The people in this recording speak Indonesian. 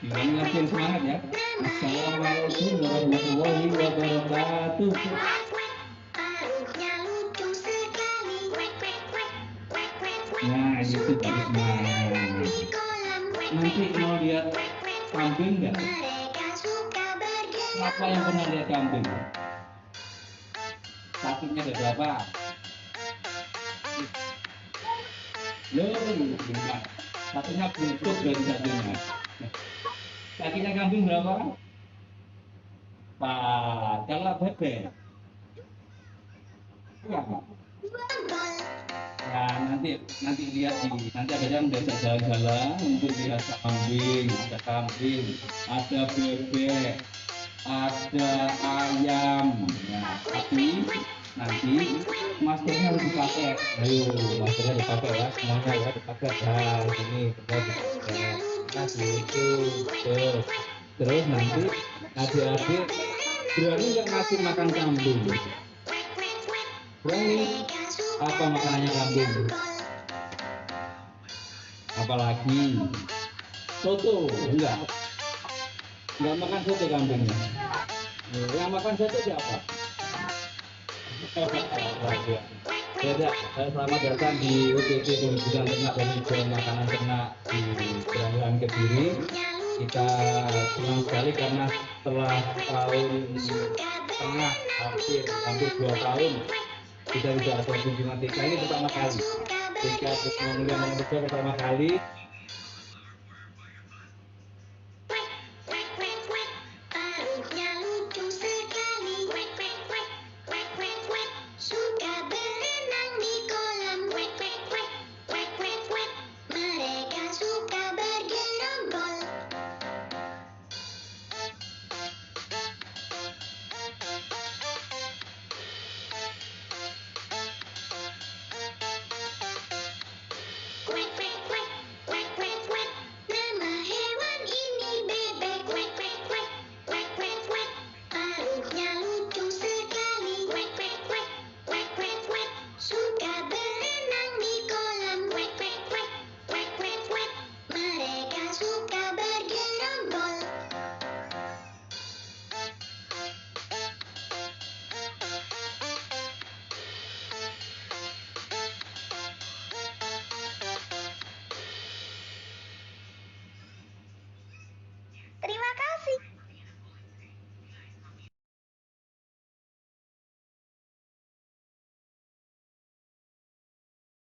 Gimana latihan semangat ya. Assalamualaikum warahmatullahi wabarakatuh. Nah itu bagus banget. Nanti mau lihat kambing nggak? Siapa yang pernah lihat kambing? Sakitnya ada berapa? Loh, gimana? Satunya butuh dari satunya. Kakinya kambing berapa? Pak, kalau bebek. Ya. Nah, nanti lihat nanti ada yang biasa jalan-jalan untuk lihat kambing, ada bebek, ada ayam. Nah, tapi nanti maskernya harus dipakai. Ayo, maskernya dipakai ya, semuanya ya dipakai. Nah, ini semua dipakai. Nah, gitu. Terus nanti adik-adik berani nggak ngasih makan kambing? Berani? Apa makanannya kambing? Apalagi soto? Enggak makan soto kambingnya. Yang makan soto siapa? Beda. Selamat datang di UTT Pendidikan Ternak dan Hijauan Makanan Ternak di Kerajaan Kediri. Kita senang sekali karena setelah tahun setengah hampir 2 tahun kita tidak ada kunjungan TK, ini pertama kali. TK Pusmonga Mangunkusumo pertama kali.